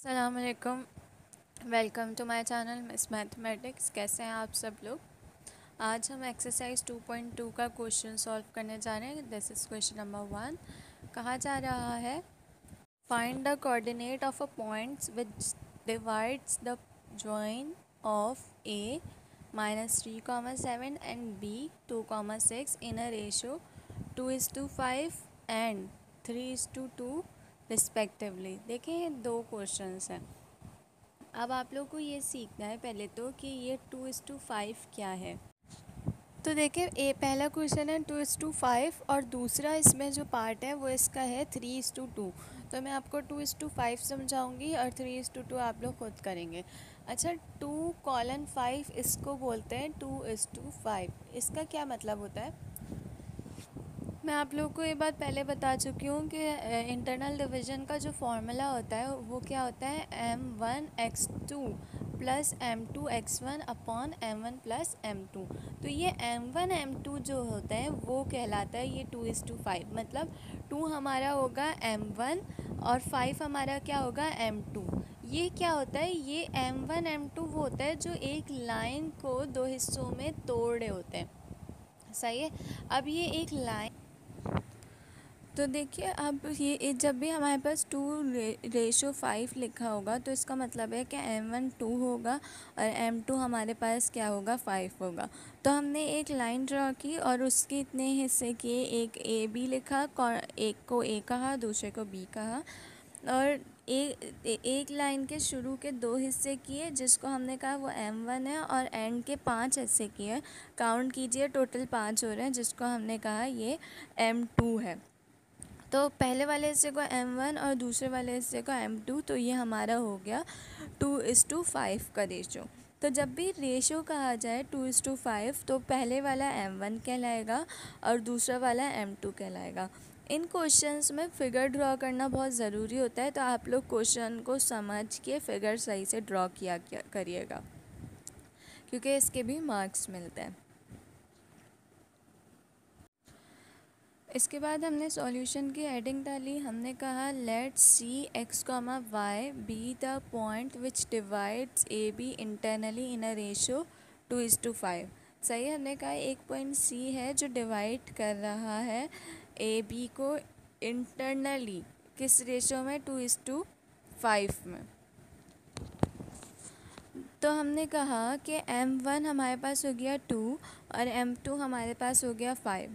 अस्सलाम वालेकुम। Welcome to my channel miss mathematics. कैसे हैं आप सब लोग। आज हम एक्सरसाइज 2.2 का क्वेश्चन सॉल्व करने जा रहे हैं। This is question number 1। कहा जा रहा है find the coordinate of a points which divides the join of A -3,7 and B 2,6 in a ratio 2:5 and 3:2 respectively. देखिए ये दो क्वेश्चंस हैं। अब आप लोग को ये सीखना है पहले तो कि ये 2:5 क्या है। तो देखिए पहला क्वेश्चन है 2:5 और दूसरा इसमें जो पार्ट है वो इसका है 3:2। तो मैं आपको 2:5 समझाऊंगी और 3:2 आप लोग खुद करेंगे। अच्छा, 2:5 इसको बोलते हैं 2:5। इसका क्या मतलब होता है। मैं आप लोगों को ये बात पहले बता चुकी हूँ कि इंटरनल डिवीज़न का जो फॉर्मूला होता है वो क्या होता है, m1x2 plus m2x1 upon m1 plus m2। तो ये m1 m2 जो होता है वो कहलाता है ये 2:5। मतलब 2 हमारा होगा m1 और 5 हमारा क्या होगा m2। ये क्या होता है, ये m1 m2 वो होता है जो एक लाइन को दो हिस्सों में तोड़ रहे होते हैं। सही है। अब ये एक लाइन, तो देखिए अब ये जब भी हमारे पास 2:5 लिखा होगा तो इसका मतलब है कि m1 2 होगा और m2 हमारे पास क्या होगा, 5 होगा। तो हमने एक लाइन ड्रॉ की और उसके इतने हिस्से किए। एक ए बी लिखा, एक को ए कहा, दूसरे को बी कहा। और एक लाइन के शुरू के 2 हिस्से किए जिसको हमने कहा वो m1 है, और एंड के 5 हिस्से किए। काउंट कीजिए, टोटल 5 हो रहे हैं, जिसको हमने कहा ये m2 है। तो पहले वाले हिस्से को m1 और दूसरे वाले हिस्से को m2। तो ये हमारा हो गया 2:5 का रेशो। तो जब भी रेशो कहा जाए 2:5 तो पहले वाला m1 कहलाएगा और दूसरा वाला m2 कहलाएगा। इन क्वेश्चंस में फ़िगर ड्रॉ करना बहुत ज़रूरी होता है, तो आप लोग क्वेश्चन को समझ के फ़िगर सही से ड्रॉ किया करिएगा, क्योंकि इसके भी मार्क्स मिलते हैं। इसके बाद हमने सॉल्यूशन की हेडिंग डाली। हमने कहा let C x comma y be the point which divides A B internally in a ratio 2:5। सही है। हमने कहा एक पॉइंट सी है जो डिवाइड कर रहा है ए बी को इंटरनली किस रेशो में, 2:5 में। तो हमने कहा कि m1 हमारे पास हो गया 2 और m2 हमारे पास हो गया 5।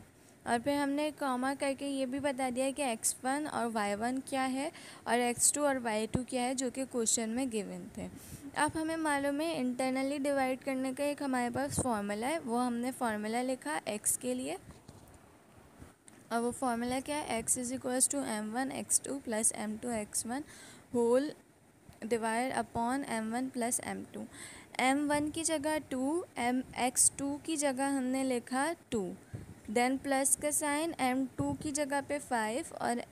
और फिर हमने कॉमा करके ये भी बता दिया कि x1 और y1 क्या है और x2 और y2 क्या है, जो कि क्वेश्चन में गिवन थे। अब हमें मालूम है इंटरनली डिवाइड करने का एक हमारे पास फार्मूला है, वो हमने फार्मूला लिखा x के लिए। और वो फार्मूला क्या है, x = m1 x2 plus m2 x1 whole divide upon m1 plus m2। m1 की जगह 2, x2 की जगह हमने लिखा 2, देन प्लस का साइन, m2 की जगह पे 5 और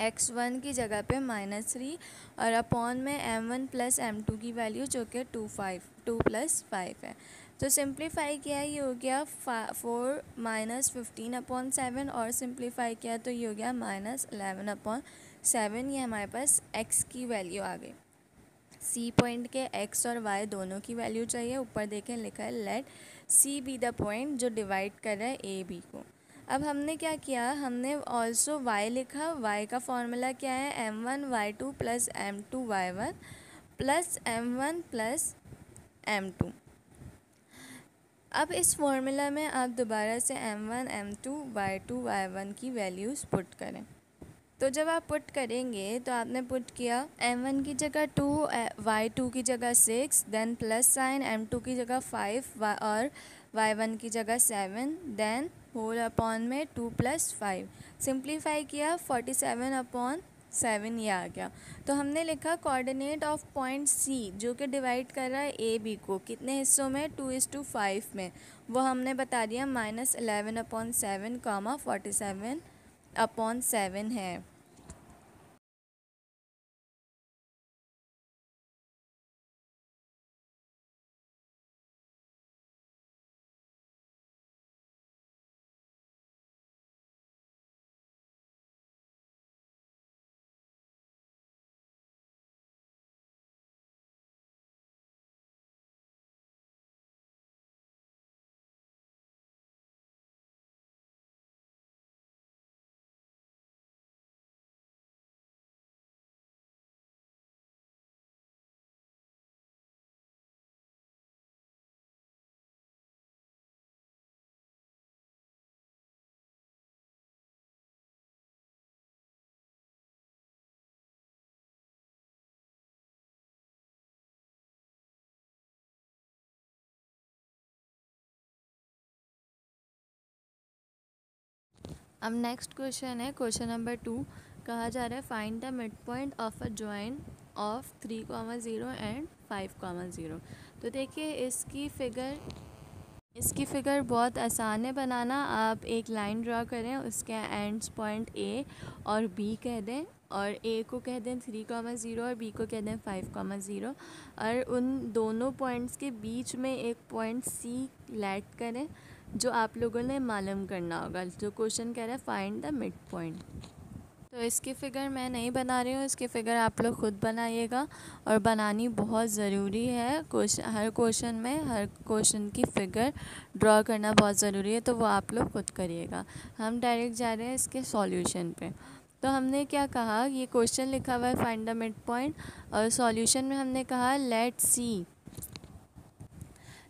x1 की जगह पे -3 और अपॉन में m1 प्लस m2 की वैल्यू जो कि 2 + 5 है। तो सिंप्लीफाई किया ये हो गया 4 - 15/7 और सिंप्लीफाई किया तो ये हो गया -11/7। ये हमारे पास x की वैल्यू आ गई। सी पॉइंट के x और y दोनों की वैल्यू चाहिए। ऊपर देखें लिखा है let C be the point जो डिवाइड कर रहा है ए बी को। अब हमने क्या किया, हमने ऑल्सो y लिखा। y का फॉर्मूला क्या है, m1 y2 plus m2 y1 plus m1 plus m2। अब इस फॉर्मूला में आप दोबारा से m1 m2 y2 y1 की वैल्यूज़ पुट करें। तो जब आप पुट करेंगे तो आपने पुट किया m1 की जगह 2, y2 की जगह 6, देन प्लस साइन, m2 की जगह 5 और y1 की जगह 7, देन होल अपॉन में 2 + 5। सिंप्लीफाई किया 47/7 ये आ गया। तो हमने लिखा कोऑर्डिनेट ऑफ पॉइंट सी जो कि डिवाइड कर रहा है ए बी को कितने हिस्सों में, 2:5 में। वो हमने बता दिया -11/7, 47/7 है। अब नेक्स्ट क्वेश्चन है क्वेश्चन नंबर 2। कहा जा रहा है find the mid point of a join of 3,0 and 5,0। तो देखिए इसकी फ़िगर बहुत आसान है बनाना। आप एक लाइन ड्रा करें, उसके एंड्स पॉइंट ए और बी कह दें, और ए को कह दें 3,0 और बी को कह दें 5,0, और उन दोनों पॉइंट्स के बीच में एक पॉइंट सी लेट करें, जो आप लोगों ने मालूम करना होगा। जो क्वेश्चन कह रहा है फाइंड द मिड पॉइंट। तो इसकी फ़िगर मैं नहीं बना रही हूँ, इसकी फ़िगर आप लोग ख़ुद बनाइएगा, और बनानी बहुत ज़रूरी है। हर क्वेश्चन की फ़िगर ड्रॉ करना बहुत ज़रूरी है, तो वो आप लोग ख़ुद करिएगा। हम डायरेक्ट जा रहे हैं इसके सॉल्यूशन पे। तो हमने क्या कहा, ये क्वेश्चन लिखा हुआ है फाइंड द मिड पॉइंट, और सॉल्यूशन में हमने कहा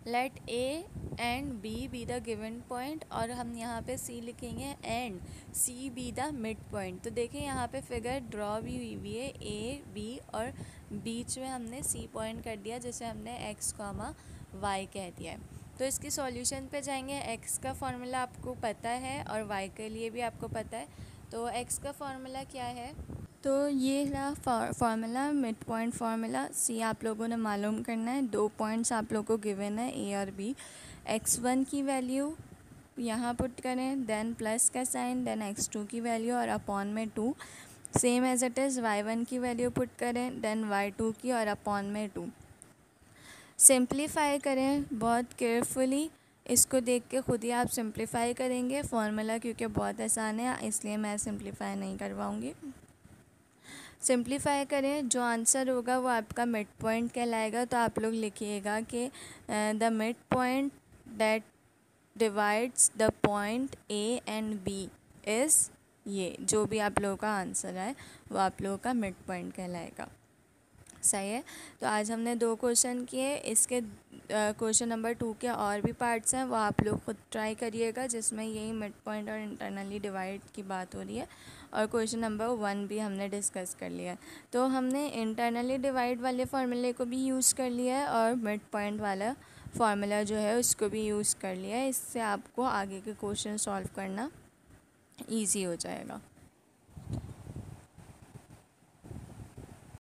let A and B be the given point, और हम यहाँ पे सी लिखेंगे and C be the mid point. तो देखिए यहाँ पे फिगर ड्रॉ भी हुई है ए बी, और बीच में हमने सी पॉइंट कर दिया, जिसे हमने एक्स कॉमा वाई कह दिया है। तो इसकी सॉल्यूशन पे जाएंगे। एक्स का फॉर्मूला आपको पता है और वाई के लिए भी आपको पता है। तो एक्स का फॉर्मूला क्या है, तो ये रहा फार्मूला, मिड पॉइंट फार्मूला। सी आप लोगों ने मालूम करना है। 2 पॉइंट्स आप लोगों को गिवन है ए और बी। x1 की वैल्यू यहाँ पुट करें, देन प्लस का साइन, देन x2 की वैल्यू और अपॉन में 2, same as it is y1 की वैल्यू पुट करें, देन y2 की और अपॉन में 2। सिंप्लीफाई करें बहुत केयरफुली, इसको देख के खुद ही आप सिंप्लीफाई करेंगे। फार्मूला क्योंकि बहुत आसान है, इसलिए मैं सिंप्लीफाई नहीं करवाऊँगी। सिंप्लीफाई करें, जो आंसर होगा वो आपका मिड पॉइंट कहलाएगा। तो आप लोग लिखिएगा कि the mid point that divides the point A and B is, ये जो भी आप लोगों का आंसर है वो आप लोगों का मिड पॉइंट कहलाएगा। सही है। तो आज हमने 2 क्वेश्चन किए। इसके क्वेश्चन नंबर 2 के और भी पार्ट्स हैं, वो आप लोग खुद ट्राई करिएगा, जिसमें यही मिड पॉइंट और इंटरनली डिवाइड की बात हो रही है। और क्वेश्चन नंबर 1 भी हमने डिस्कस कर लिया है। तो हमने इंटरनली डिवाइड वाले फार्मूले को भी यूज़ कर लिया है, और मिड पॉइंट वाला फार्मूला जो है उसको भी यूज़ कर लिया है। इससे आपको आगे के क्वेश्चन सॉल्व करना ईजी हो जाएगा।